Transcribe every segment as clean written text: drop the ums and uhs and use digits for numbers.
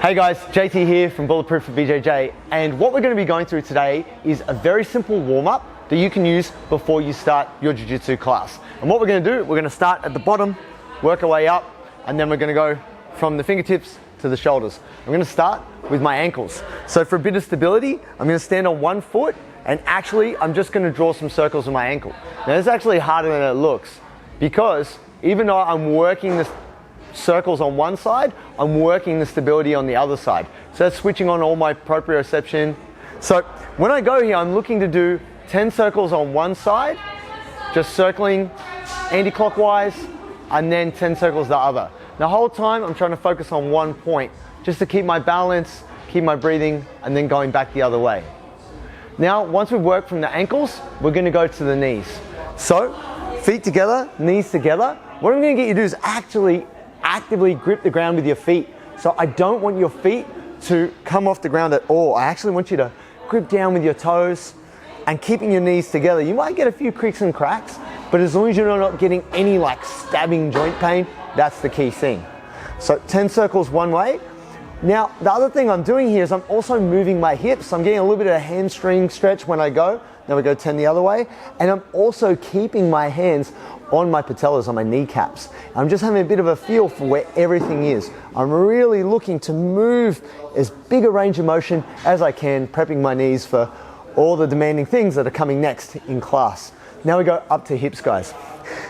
Hey guys, JT here from Bulletproof for BJJ, and what we're going to be going through today is a very simple warm-up that you can use before you start your jiu-jitsu class. And what we're going to do, we're going to start at the bottom, work our way up, and then we're going to go from the fingertips to the shoulders. I'm going to start with my ankles. So for a bit of stability, I'm going to stand on one foot, and actually I'm just going to draw some circles with my ankle. Now this is actually harder than it looks, because even though I'm working this circles on one side, I'm working the stability on the other side. So that's switching on all my proprioception. So when I go here, I'm looking to do 10 circles on one side, just circling anti-clockwise, and then 10 circles the other. The whole time I'm trying to focus on one point, just to keep my balance, keep my breathing, and then going back the other way. Now, once we've worked from the ankles, we're going to go to the knees. So, feet together, knees together. What I'm going to get you to do is actually actively grip the ground with your feet. So I don't want your feet to come off the ground at all. I actually want you to grip down with your toes and keeping your knees together. You might get a few creaks and cracks, but as long as you're not getting any like stabbing joint pain, that's the key thing. So 10 circles one way. Now, the other thing I'm doing here is I'm also moving my hips. I'm getting a little bit of a hamstring stretch when I go. Then we go 10 the other way. And I'm also keeping my hands on my patellas, on my kneecaps. I'm just having a bit of a feel for where everything is. I'm really looking to move as big a range of motion as I can, prepping my knees for all the demanding things that are coming next in class. Now we go up to hips, guys.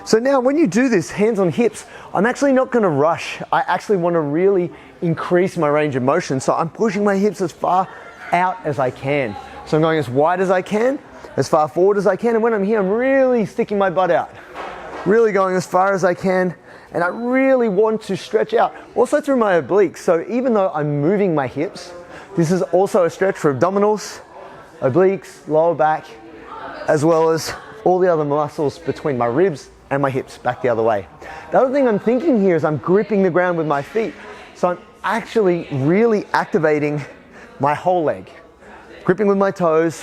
So now when you do this, hands on hips, I'm actually not gonna rush. I actually wanna really increase my range of motion. So I'm pushing my hips as far out as I can. So I'm going as wide as I can, as far forward as I can, and when I'm here, I'm really sticking my butt out. Really going as far as I can, and I really want to stretch out. Also through my obliques, so even though I'm moving my hips, this is also a stretch for abdominals, obliques, lower back, as well as all the other muscles between my ribs and my hips, back the other way. The other thing I'm thinking here is I'm gripping the ground with my feet, so I'm actually really activating my whole leg. Gripping with my toes,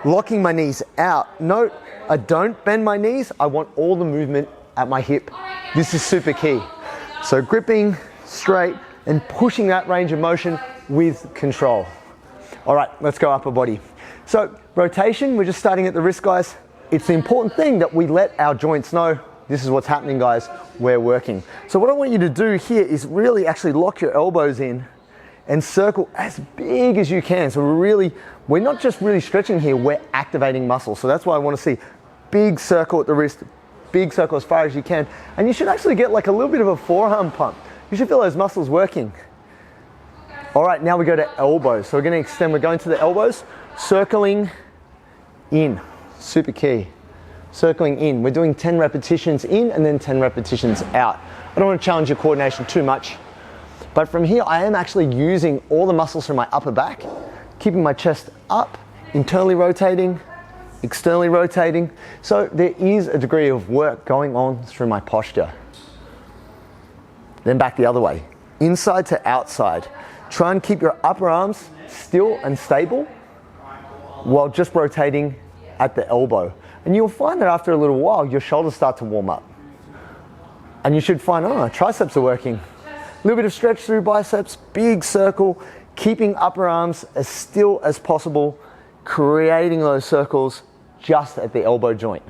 locking my knees out. Note, I don't bend my knees, I want all the movement at my hip. This is super key. So gripping straight and pushing that range of motion with control. All right, let's go upper body. So rotation, we're just starting at the wrist, guys. It's the important thing that we let our joints know this is what's happening, guys, we're working. So what I want you to do here is really actually lock your elbows in and circle as big as you can. So we're not just really stretching here, we're activating muscles. So that's why I want to see big circle at the wrist, big circle as far as you can. And you should actually get like a little bit of a forearm pump. You should feel those muscles working. All right, now we go to elbows. So we're going to extend, we're going to the elbows, circling in, super key. Circling in, we're doing 10 repetitions in and then 10 repetitions out. I don't want to challenge your coordination too much. But from here, I am actually using all the muscles from my upper back, keeping my chest up, internally rotating, externally rotating. So there is a degree of work going on through my posture. Then back the other way, inside to outside. Try and keep your upper arms still and stable while just rotating at the elbow. And you'll find that after a little while, your shoulders start to warm up. And you should find, oh, triceps are working. A little bit of stretch through biceps, big circle, keeping upper arms as still as possible, creating those circles just at the elbow joint.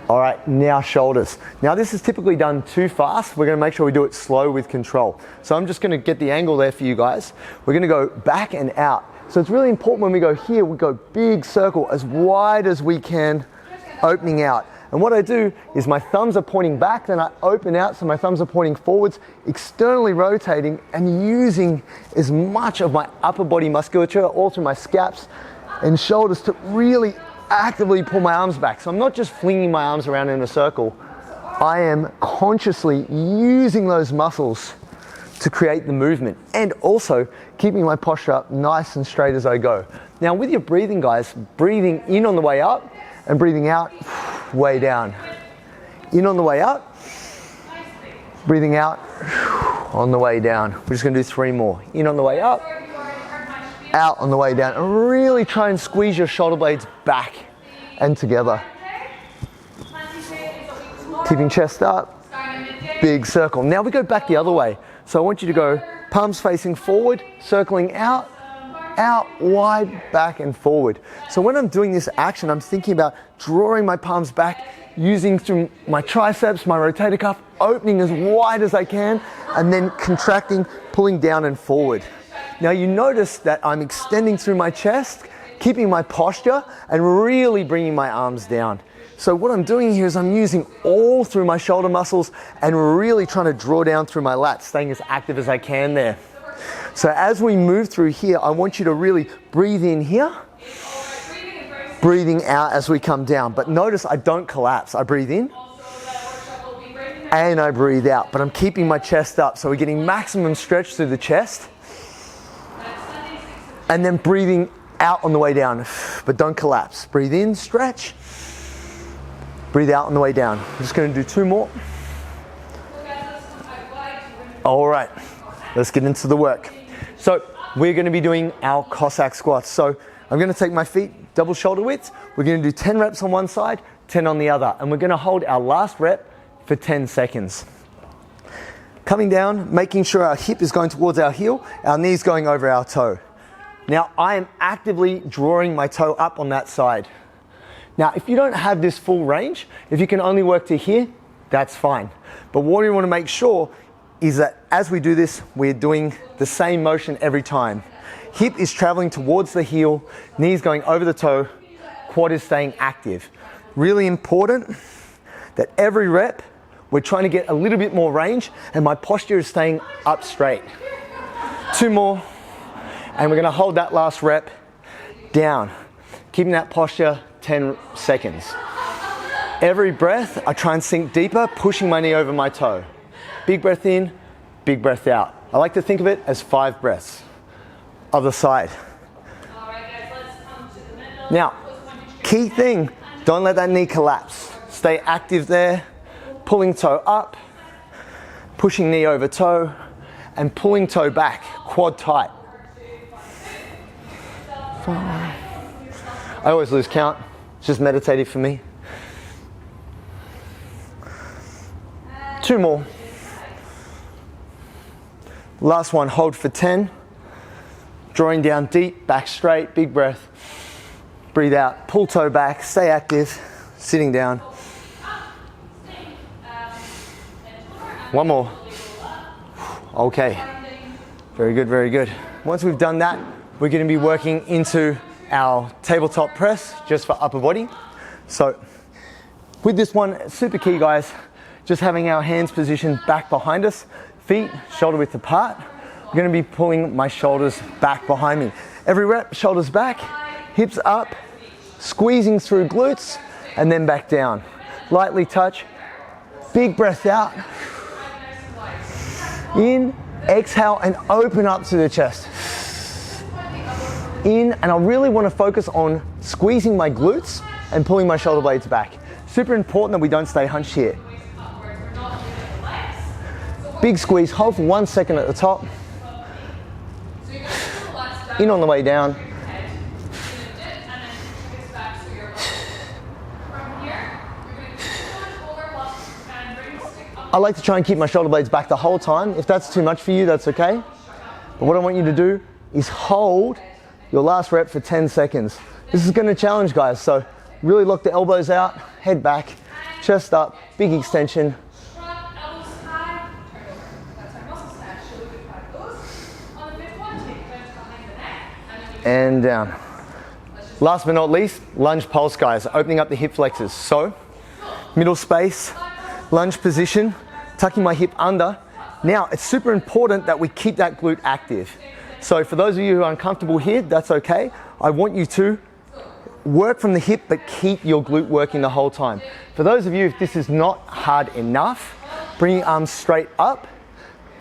All right, now shoulders. Now this is typically done too fast. We're gonna make sure we do it slow with control. So I'm just gonna get the angle there for you guys. We're gonna go back and out. So it's really important when we go here, we go big circle as wide as we can, opening out. And what I do is my thumbs are pointing back, then I open out, so my thumbs are pointing forwards, externally rotating and using as much of my upper body musculature, all through my scaps and shoulders, to really actively pull my arms back. So I'm not just flinging my arms around in a circle. I am consciously using those muscles to create the movement and also keeping my posture up nice and straight as I go. Now with your breathing, guys, breathing in on the way up and breathing out way down. In on the way up, breathing out on the way down. We're just gonna do 3 more. In on the way up, out on the way down. And really try and squeeze your shoulder blades back and together. Keeping chest up, big circle. Now we go back the other way. So I want you to go palms facing forward, circling out, out, wide, back and forward. So when I'm doing this action, I'm thinking about drawing my palms back, using through my triceps, my rotator cuff, opening as wide as I can, and then contracting, pulling down and forward. Now you notice that I'm extending through my chest, keeping my posture, and really bringing my arms down. So what I'm doing here is I'm using all through my shoulder muscles and really trying to draw down through my lats, staying as active as I can there. So as we move through here, I want you to really breathe in here, breathing out as we come down. But notice I don't collapse. I breathe in and I breathe out, but I'm keeping my chest up. So we're getting maximum stretch through the chest and then breathing out on the way down, but don't collapse. Breathe in, stretch, breathe out on the way down. I'm just going to do 2 more. All right, let's get into the work. So we're going to be doing our Cossack squats. So I'm going to take my feet double shoulder width. We're going to do 10 reps on one side, 10 on the other, and we're going to hold our last rep for 10 seconds. Coming down, making sure our hip is going towards our heel, our knees going over our toe. Now I am actively drawing my toe up on that side. Now if you don't have this full range, if you can only work to here, that's fine. But what you want to make sure is that as we do this, we're doing the same motion every time. Hip is traveling towards the heel, knees going over the toe, quad is staying active. Really important that every rep, we're trying to get a little bit more range and my posture is staying up straight. 2 more, and we're gonna hold that last rep down, keeping that posture 10 seconds. Every breath, I try and sink deeper, pushing my knee over my toe. Big breath in, big breath out. I like to think of it as 5 breaths. Other side. Now, key thing, don't let that knee collapse. Stay active there, pulling toe up, pushing knee over toe, and pulling toe back, quad tight. 5. I always lose count, it's just meditative for me. 2 more. Last one, hold for 10. Drawing down deep, back straight, big breath. Breathe out, pull toe back, stay active, sitting down. 1 more. Okay, very good, very good. Once we've done that, we're gonna be working into our tabletop press, just for upper body. So with this one, super key guys, just having our hands positioned back behind us, feet shoulder width apart. I'm going to be pulling my shoulders back behind me. Every rep, shoulders back, hips up, squeezing through glutes, and then back down. Lightly touch, big breath out. In, exhale, and open up to the chest. In, and I really want to focus on squeezing my glutes and pulling my shoulder blades back. Super important that we don't stay hunched here. Big squeeze, hold for 1 second at the top. In on the way down. I like to try and keep my shoulder blades back the whole time. If that's too much for you, that's okay. But what I want you to do is hold your last rep for 10 seconds. This is going to challenge guys, so really lock the elbows out, head back, chest up, big extension. And down. Last but not least, lunge pulse guys, opening up the hip flexors. So, middle space, lunge position, tucking my hip under. Now, it's super important that we keep that glute active. So for those of you who are uncomfortable here, that's okay. I want you to work from the hip, but keep your glute working the whole time. For those of you, if this is not hard enough, bring your arms straight up,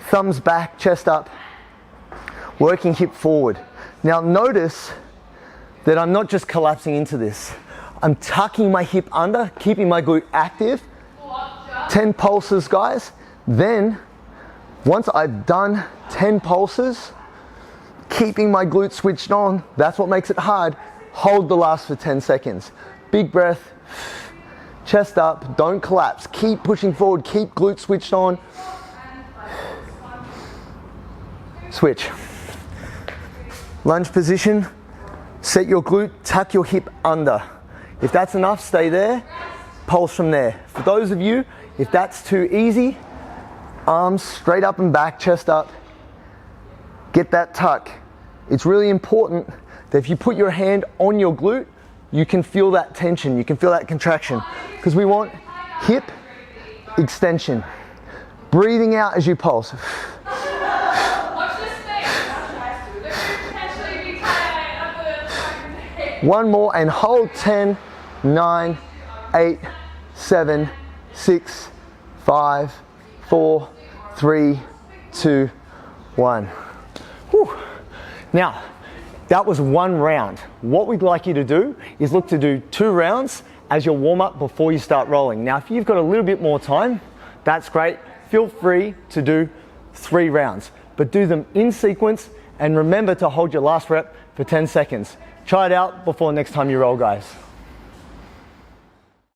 thumbs back, chest up, working hip forward. Now notice that I'm not just collapsing into this. I'm tucking my hip under, keeping my glute active. 10 pulses, guys. Then, once I've done 10 pulses, keeping my glute switched on, that's what makes it hard. Hold the last for 10 seconds. Big breath, chest up, don't collapse. Keep pushing forward, keep glute switched on. switch. Lunge position, set your glute, tuck your hip under. If that's enough, stay there, pulse from there. For those of you, if that's too easy, arms straight up and back, chest up, get that tuck. It's really important that if you put your hand on your glute, you can feel that tension, you can feel that contraction, because we want hip extension. Breathing out as you pulse. One more and hold. 10, 9, 8, 7, 6, 5, 4, 3, 2, 1. Whew. Now, that was one round. What we'd like you to do is look to do 2 rounds as your warm-up before you start rolling. Now, if you've got a little bit more time, that's great. Feel free to do 3 rounds, but do them in sequence and remember to hold your last rep for 10 seconds. Try it out before next time you roll, guys.